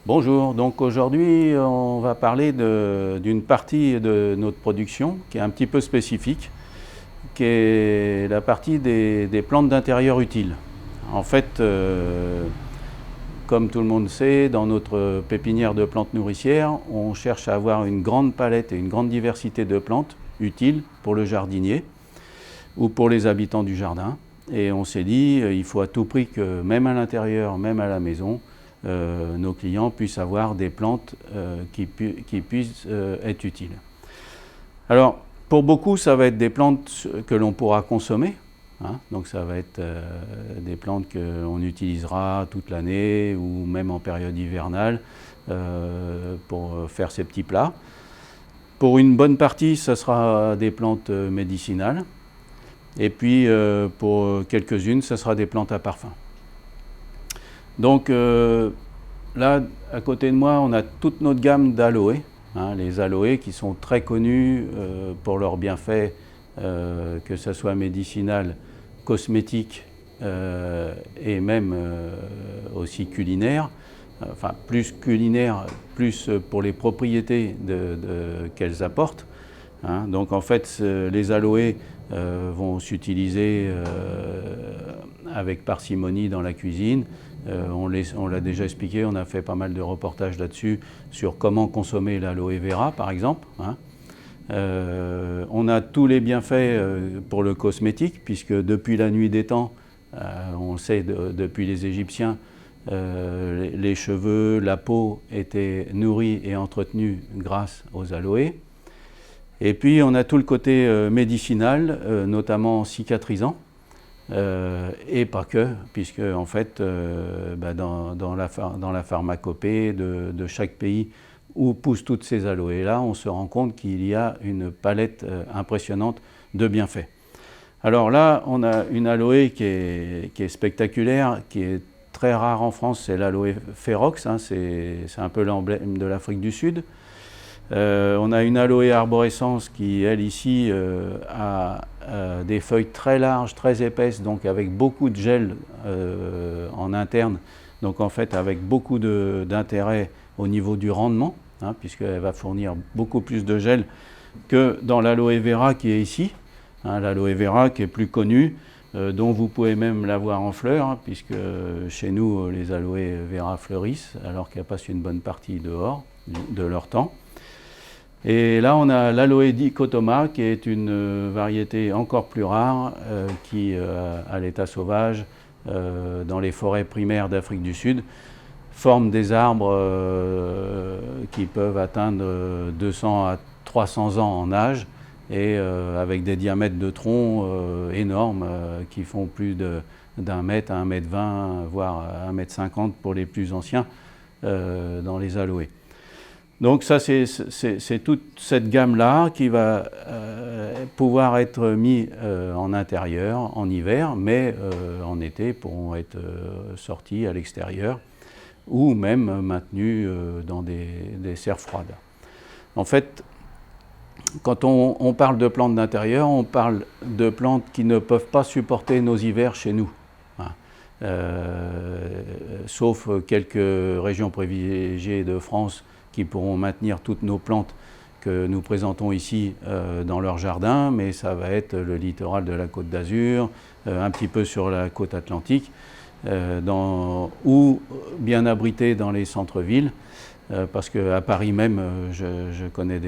Bonjour, donc aujourd'hui on va parler d'une partie de notre production qui est un petit peu spécifique, qui est la partie des plantes d'intérieur utiles. En fait, comme tout le monde sait, dans notre pépinière de plantes nourricières, on cherche à avoir une grande palette et une grande diversité de plantes utiles pour le jardinier ou pour les habitants du jardin. Et on s'est dit, il faut à tout prix que même à l'intérieur, même à la maison, nos clients puissent avoir des plantes qui puissent être utiles. Alors, pour beaucoup, ça va être des plantes que l'on pourra consommer. Donc ça va être des plantes qu'on utilisera toute l'année ou même en période hivernale pour faire ces petits plats. Pour une bonne partie, ça sera des plantes médicinales. Et puis pour quelques-unes, ça sera des plantes à parfum. Donc là, à côté de moi, on a toute notre gamme d'aloe. Les aloés qui sont très connus pour leurs bienfaits, que ce soit médicinal, cosmétique et même aussi culinaire. Enfin, plus culinaire, plus pour les propriétés qu'elles apportent. Donc en fait, les aloés vont s'utiliser avec parcimonie dans la cuisine. On l'a déjà expliqué, on a fait pas mal de reportages là-dessus sur comment consommer l'aloe vera par exemple. On a tous les bienfaits pour le cosmétique, puisque depuis la nuit des temps, on le sait depuis les Égyptiens, les cheveux, la peau étaient nourris et entretenus grâce aux aloés. Et puis on a tout le côté médicinal, notamment cicatrisant, et pas que, puisque en fait dans la pharmacopée de chaque pays où poussent toutes ces aloés-là, on se rend compte qu'il y a une palette impressionnante de bienfaits. Alors là, on a une aloe qui est spectaculaire, qui est très rare en France, c'est l'aloe ferox, c'est un peu l'emblème de l'Afrique du Sud. On a une aloe arborescence qui, elle, ici, a des feuilles très larges, très épaisses, donc avec beaucoup de gel en interne, donc en fait avec beaucoup d'intérêt au niveau du rendement, puisqu'elle va fournir beaucoup plus de gel que dans l'aloe vera qui est ici. L'aloe vera qui est plus connue, dont vous pouvez même la voir en fleurs, puisque chez nous les aloe vera fleurissent alors qu'elles passent une bonne partie dehors de leur temps. Et là, on a l'aloe dichotoma, qui est une variété encore plus rare, qui, à l'état sauvage, dans les forêts primaires d'Afrique du Sud, forme des arbres qui peuvent atteindre 200 à 300 ans en âge, et avec des diamètres de tronc énormes, qui font plus d'un mètre à 1,20 m, voire 1,50 m pour les plus anciens dans les aloés. Donc ça, c'est toute cette gamme-là qui va pouvoir être mise en intérieur en hiver, mais en été pourront être sorties à l'extérieur ou même maintenues dans des serres froides. En fait, quand on parle de plantes d'intérieur, on parle de plantes qui ne peuvent pas supporter nos hivers chez nous. Sauf quelques régions privilégiées de France qui pourront maintenir toutes nos plantes que nous présentons ici dans leur jardin, mais ça va être le littoral de la Côte d'Azur, un petit peu sur la côte atlantique, ou bien abrité dans les centres-villes, parce qu'à Paris même, je connais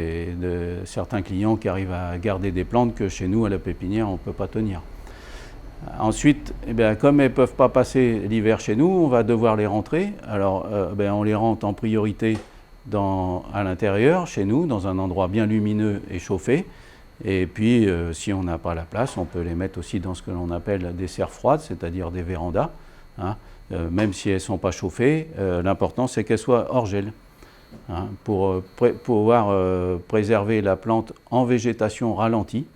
certains clients qui arrivent à garder des plantes que chez nous, à la pépinière, on ne peut pas tenir. Ensuite, comme elles ne peuvent pas passer l'hiver chez nous, on va devoir les rentrer. Alors, on les rentre en priorité à l'intérieur, chez nous, dans un endroit bien lumineux et chauffé. Et puis, si on n'a pas la place, on peut les mettre aussi dans ce que l'on appelle des serres froides, c'est-à-dire des vérandas. Même si elles ne sont pas chauffées, l'important c'est qu'elles soient hors gel. Pour pouvoir préserver la plante en végétation ralentie,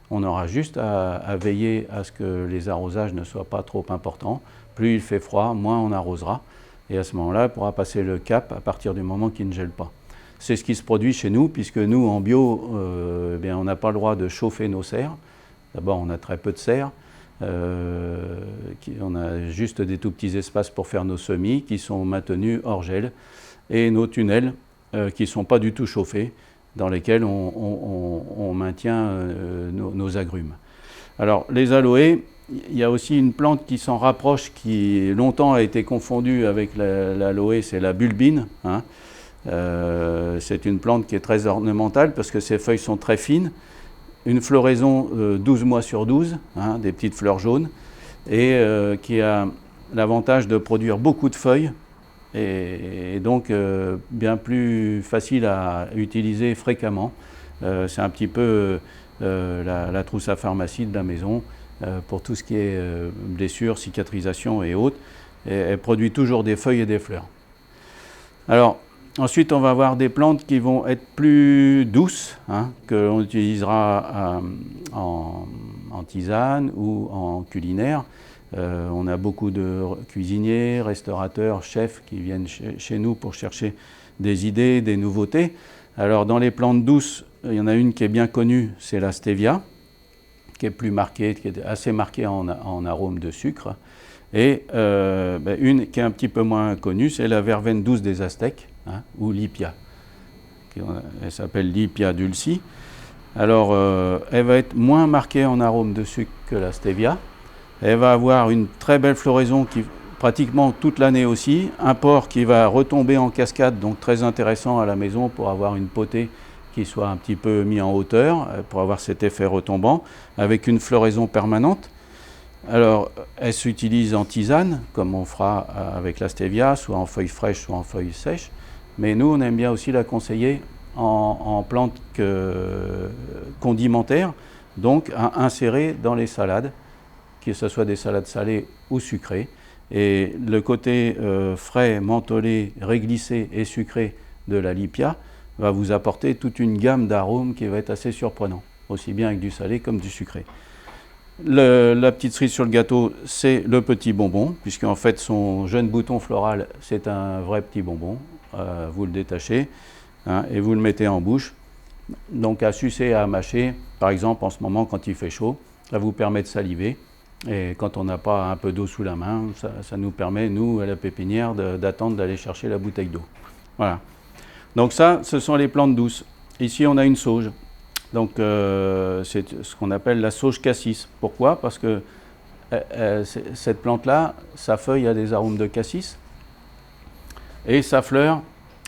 on aura juste à veiller à ce que les arrosages ne soient pas trop importants. Plus il fait froid, moins on arrosera. Et à ce moment-là, elle pourra passer le cap à partir du moment qu'il ne gèle pas. C'est ce qui se produit chez nous, puisque nous, en bio, on n'a pas le droit de chauffer nos serres. D'abord, on a très peu de serres. On a juste des tout petits espaces pour faire nos semis qui sont maintenus hors gel. et nos tunnels qui ne sont pas du tout chauffés, dans lesquels on maintient nos agrumes. Alors les aloés, il y a aussi une plante qui s'en rapproche, qui longtemps a été confondue avec l'aloé, c'est la bulbine. Hein. C'est une plante qui est très ornementale parce que ses feuilles sont très fines, une floraison 12 mois sur 12, hein, des petites fleurs jaunes, et qui a l'avantage de produire beaucoup de feuilles, et donc bien plus facile à utiliser fréquemment. C'est un petit peu la trousse à pharmacie de la maison pour tout ce qui est blessures, cicatrisation et autres. Et elle produit toujours des feuilles et des fleurs. Alors, ensuite, on va avoir des plantes qui vont être plus douces, hein, que l'on utilisera en tisane ou en culinaire. On a beaucoup de cuisiniers, restaurateurs, chefs qui viennent chez nous pour chercher des idées, des nouveautés. Alors dans les plantes douces, il y en a une qui est bien connue, c'est la stevia, qui est plus marquée, qui est assez marquée en arôme de sucre. Et une qui est un petit peu moins connue, c'est la verveine douce des Aztèques, hein, ou l'Hypia. Elle s'appelle l'Hypia dulci. Alors elle va être moins marquée en arôme de sucre que la stevia. Elle va avoir une très belle floraison qui pratiquement toute l'année aussi, un port qui va retomber en cascade, donc très intéressant à la maison pour avoir une potée qui soit un petit peu mis en hauteur, pour avoir cet effet retombant, avec une floraison permanente. Alors, elle s'utilise en tisane, comme on fera avec la stevia, soit en feuilles fraîches, soit en feuilles sèches, mais nous, on aime bien aussi la conseiller en plante condimentaire, donc à insérer dans les salades, que ce soit des salades salées ou sucrées. Et le côté frais, mentholé, réglissé et sucré de la Lypia va vous apporter toute une gamme d'arômes qui va être assez surprenant, aussi bien avec du salé comme du sucré. La petite cerise sur le gâteau, c'est le petit bonbon, puisqu'en fait son jeune bouton floral, c'est un vrai petit bonbon. Vous le détachez, hein, et vous le mettez en bouche. Donc à sucer, à mâcher, par exemple en ce moment quand il fait chaud, ça vous permet de saliver. Et quand on n'a pas un peu d'eau sous la main, ça nous permet, nous, à la pépinière, d'attendre d'aller chercher la bouteille d'eau. Voilà. Donc ça, ce sont les plantes douces. Ici, on a une sauge. Donc c'est ce qu'on appelle la sauge cassis. Pourquoi? Parce que cette plante-là, sa feuille a des arômes de cassis et sa fleur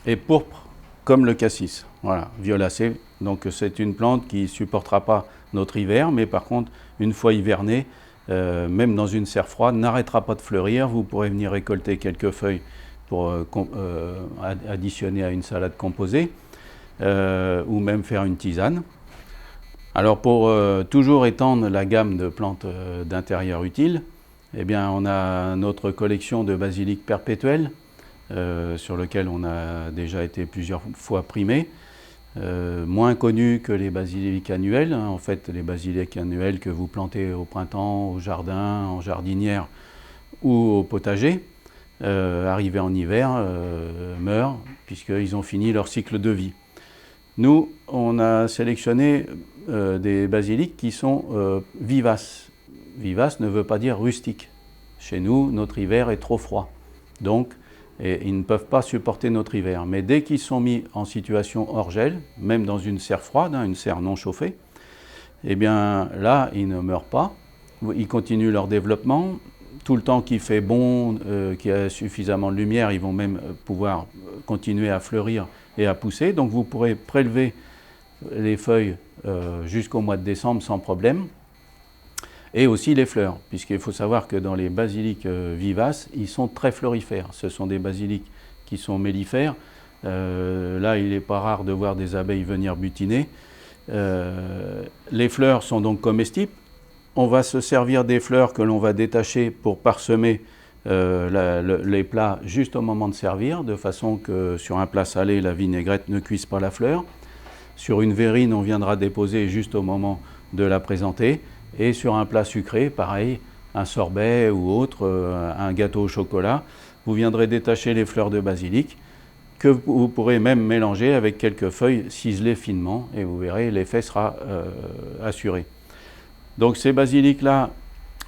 est pourpre comme le cassis. Voilà, violacée. Donc c'est une plante qui ne supportera pas notre hiver, mais par contre, une fois hivernée, même dans une serre froide, n'arrêtera pas de fleurir. Vous pourrez venir récolter quelques feuilles pour additionner à une salade composée ou même faire une tisane. Alors pour toujours étendre la gamme de plantes d'intérieur utiles, eh bien, on a notre collection de basilic perpétuel sur lequel on a déjà été plusieurs fois primé. Moins connus que les basiliques annuels. En fait, les basiliques annuels que vous plantez au printemps, au jardin, en jardinière ou au potager, arrivés en hiver, meurent puisqu'ils ont fini leur cycle de vie. Nous, on a sélectionné des basiliques qui sont vivaces. Vivace ne veut pas dire rustique. Chez nous, notre hiver est trop froid. Donc, et ils ne peuvent pas supporter notre hiver. Mais dès qu'ils sont mis en situation hors gel, même dans une serre froide, hein, une serre non chauffée, eh bien là, ils ne meurent pas. Ils continuent leur développement. Tout le temps qu'il fait bon, qu'il y a suffisamment de lumière, ils vont même pouvoir continuer à fleurir et à pousser. Donc vous pourrez prélever les feuilles jusqu'au mois de décembre sans problème. Et aussi les fleurs, puisqu'il faut savoir que dans les basiliques vivaces, ils sont très florifères. Ce sont des basiliques qui sont mellifères. Là, il n'est pas rare de voir des abeilles venir butiner. Les fleurs sont donc comestibles. On va se servir des fleurs que l'on va détacher pour parsemer les plats juste au moment de servir, de façon que sur un plat salé, la vinaigrette ne cuise pas la fleur. Sur une verrine, on viendra déposer juste au moment de la présenter. Et sur un plat sucré, pareil, un sorbet ou autre, un gâteau au chocolat, vous viendrez détacher les fleurs de basilic que vous pourrez même mélanger avec quelques feuilles ciselées finement et vous verrez, l'effet sera assuré. Donc ces basilics-là,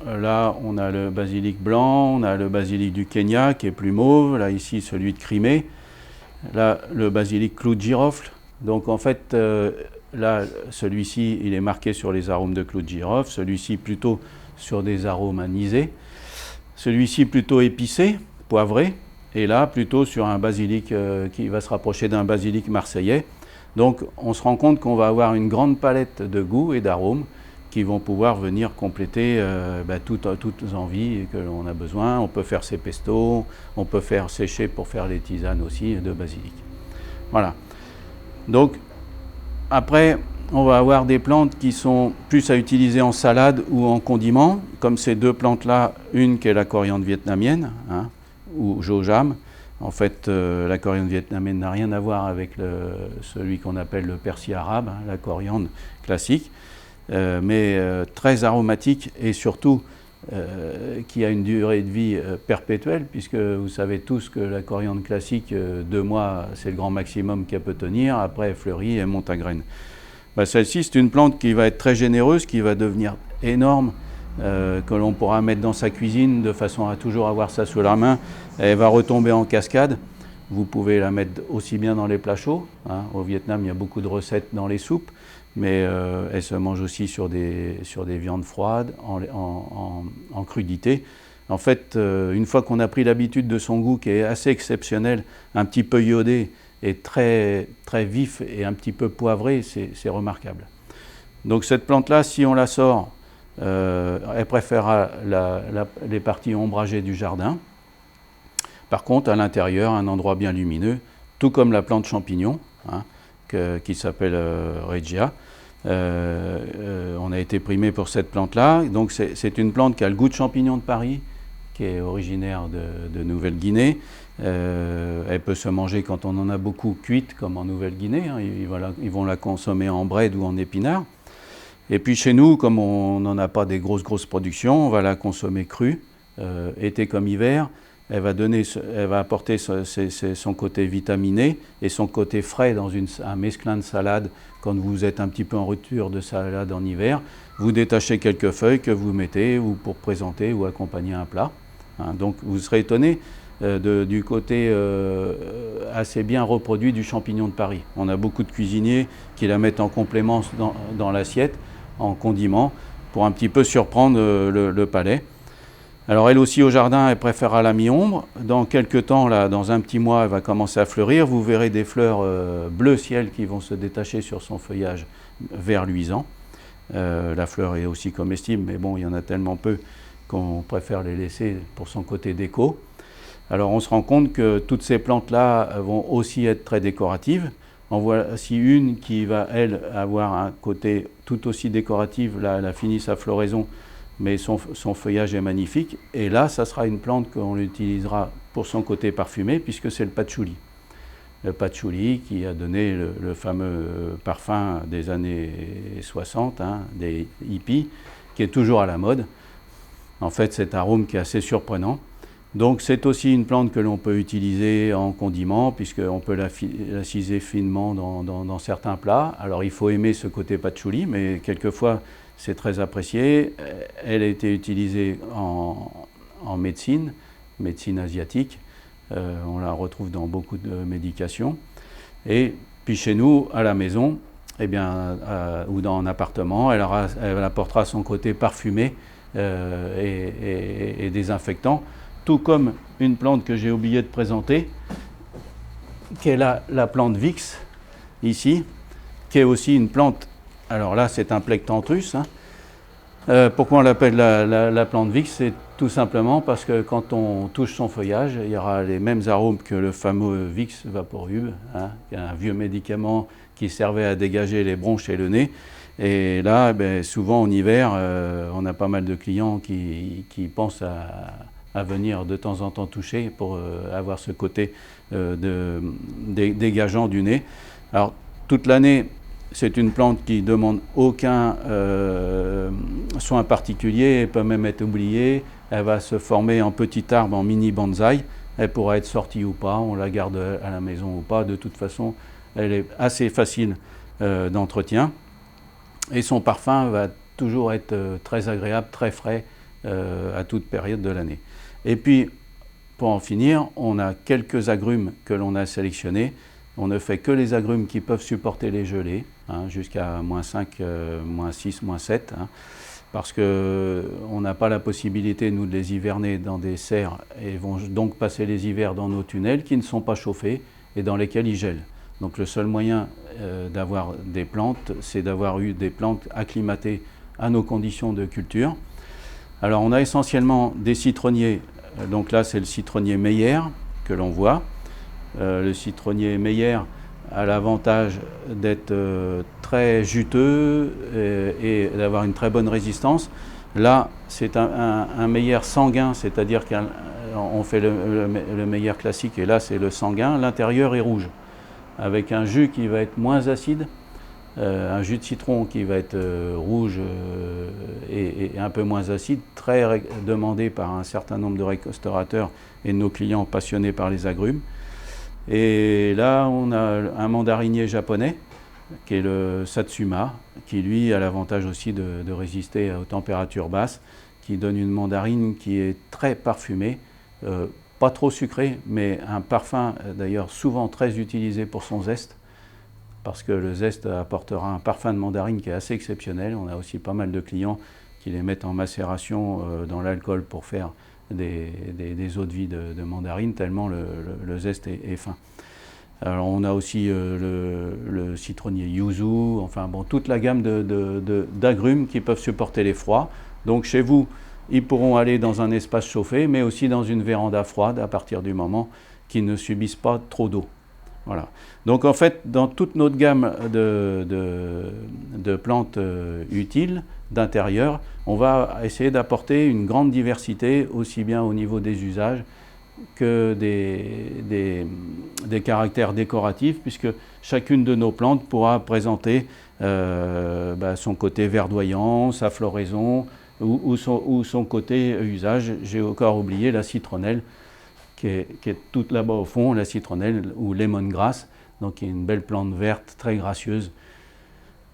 là on a le basilic blanc, on a le basilic du Kenya qui est plus mauve, là ici celui de Crimée. Là, le basilic clou de girofle. Donc en fait, là, celui-ci, il est marqué sur les arômes de clou de girofle, celui-ci plutôt sur des arômes anisés, celui-ci plutôt épicé, poivré, et là plutôt sur un basilic qui va se rapprocher d'un basilic marseillais. Donc on se rend compte qu'on va avoir une grande palette de goûts et d'arômes qui vont pouvoir venir compléter toutes envies que l'on a besoin. On peut faire ses pestos, on peut faire sécher pour faire les tisanes aussi de basilic. Voilà. Donc après, on va avoir des plantes qui sont plus à utiliser en salade ou en condiment, comme ces deux plantes-là, une qui est la coriandre vietnamienne, ou jojam. En fait, la coriandre vietnamienne n'a rien à voir avec celui qu'on appelle le persil arabe, la coriandre classique, mais très aromatique et surtout qui a une durée de vie perpétuelle, puisque vous savez tous que la coriandre classique, 2 mois, c'est le grand maximum qu'elle peut tenir, après elle fleurit et monte à graines. Celle-ci, c'est une plante qui va être très généreuse, qui va devenir énorme, que l'on pourra mettre dans sa cuisine de façon à toujours avoir ça sous la main. Elle va retomber en cascade. Vous pouvez la mettre aussi bien dans les plats chauds. Au Vietnam, il y a beaucoup de recettes dans les soupes, mais elle se mange aussi sur des viandes froides, en crudité. En fait, une fois qu'on a pris l'habitude de son goût, qui est assez exceptionnel, un petit peu iodé, et très, très vif et un petit peu poivré, c'est remarquable. Donc cette plante-là, si on la sort, elle préférera les parties ombragées du jardin. Par contre, à l'intérieur, un endroit bien lumineux, tout comme la plante champignon, qui s'appelle Regia. On a été primé pour cette plante-là. Donc c'est une plante qui a le goût de champignon de Paris, qui est originaire de Nouvelle-Guinée. Elle peut se manger quand on en a beaucoup cuite, comme en Nouvelle-Guinée. Ils vont la consommer en braide ou en épinard. Et puis chez nous, comme on n'en a pas des grosses productions, on va la consommer crue, été comme hiver. Elle va apporter son côté vitaminé et son côté frais dans un mesclin de salade. Quand vous êtes un petit peu en rupture de salade en hiver, vous détachez quelques feuilles que vous mettez ou pour présenter ou accompagner un plat. Donc vous serez étonné du côté assez bien reproduit du champignon de Paris. On a beaucoup de cuisiniers qui la mettent en complément dans l'assiette, en condiment, pour un petit peu surprendre le palais. Alors elle aussi au jardin, elle préférera la mi-ombre. Dans quelques temps, là, dans un petit mois, elle va commencer à fleurir. Vous verrez des fleurs bleu ciel qui vont se détacher sur son feuillage vert luisant. La fleur est aussi comestible, mais bon, il y en a tellement peu qu'on préfère les laisser pour son côté déco. Alors on se rend compte que toutes ces plantes-là vont aussi être très décoratives. En voici une qui va, elle, avoir un côté tout aussi décoratif. Là, elle a fini sa floraison, mais son feuillage est magnifique. Et là, ça sera une plante qu'on utilisera pour son côté parfumé, puisque c'est le patchouli. Le patchouli qui a donné le fameux parfum des années 60, des hippies, qui est toujours à la mode. En fait, cet arôme qui est assez surprenant. Donc c'est aussi une plante que l'on peut utiliser en condiment, puisqu'on peut la ciser finement dans certains plats. Alors il faut aimer ce côté patchouli, mais quelquefois c'est très apprécié. Elle a été utilisée en médecine asiatique. On la retrouve dans beaucoup de médications. Et puis chez nous, à la maison, ou dans un appartement, elle apportera son côté parfumé et désinfectant. Tout comme une plante que j'ai oublié de présenter, qui est la plante Vix, ici, qui est aussi une plante, alors là c'est un Plectranthus. Pourquoi on l'appelle la plante Vix? C'est tout simplement parce que quand on touche son feuillage, il y aura les mêmes arômes que le fameux Vicks Vaporub, qui est un vieux médicament qui servait à dégager les bronches et le nez. Et là, souvent en hiver, on a pas mal de clients qui pensent à venir de temps en temps toucher pour avoir ce côté dégageant du nez. Alors, toute l'année, c'est une plante qui ne demande aucun soin particulier, elle peut même être oubliée. Elle va se former en petit arbre, en mini bonsaï. Elle pourra être sortie ou pas, on la garde à la maison ou pas. De toute façon, elle est assez facile d'entretien. Et son parfum va toujours être très agréable, très frais à toute période de l'année. Et puis, pour en finir, on a quelques agrumes que l'on a sélectionnés. On ne fait que les agrumes qui peuvent supporter les gelées, hein, jusqu'à -5, -6, -7, hein, parce qu'on n'a pas la possibilité, nous, de les hiverner dans des serres et vont donc passer les hivers dans nos tunnels qui ne sont pas chauffés et dans lesquels ils gèlent. Donc le seul moyen d'avoir des plantes, c'est d'avoir eu des plantes acclimatées à nos conditions de culture. Alors on a essentiellement des citronniers, donc là c'est le citronnier Meyer que l'on voit. Le citronnier Meyer a l'avantage d'être très juteux et d'avoir une très bonne résistance. Là, c'est un Meyer sanguin, c'est-à-dire qu'on fait le Meyer classique et là c'est le sanguin. L'intérieur est rouge, avec un jus qui va être moins acide, un jus de citron qui va être rouge et un peu moins acide, très demandé par un certain nombre de restaurateurs et de nos clients passionnés par les agrumes. Et là, on a un mandarinier japonais, qui est le Satsuma, qui lui a l'avantage aussi de résister aux températures basses, qui donne une mandarine qui est très parfumée, pas trop sucrée, mais un parfum d'ailleurs souvent très utilisé pour son zeste, parce que le zeste apportera un parfum de mandarine qui est assez exceptionnel. On a aussi pas mal de clients qui les mettent en macération dans l'alcool pour faire des eaux de vie de mandarine, tellement le zeste est fin. Alors on a aussi le citronnier yuzu, enfin bon, toute la gamme d'agrumes qui peuvent supporter les froids. Donc chez vous, ils pourront aller dans un espace chauffé, mais aussi dans une véranda froide à partir du moment qu'ils ne subissent pas trop d'eau. Voilà. Donc en fait, dans toute notre gamme de plantes utiles, d'intérieur, on va essayer d'apporter une grande diversité, aussi bien au niveau des usages que des caractères décoratifs, puisque chacune de nos plantes pourra présenter son côté verdoyant, sa floraison ou son côté usage. J'ai encore oublié la citronnelle, qui est toute là-bas au fond, la citronnelle ou lemongrass, donc qui est une belle plante verte très gracieuse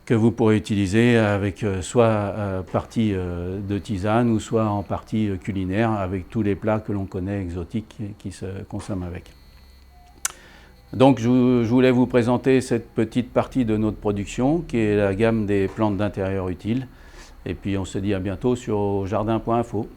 que vous pourrez utiliser avec soit partie de tisane ou soit en partie culinaire avec tous les plats que l'on connaît exotiques qui se consomment avec. Donc je voulais vous présenter cette petite partie de notre production qui est la gamme des plantes d'intérieur utiles. Et puis on se dit à bientôt sur jardin.info.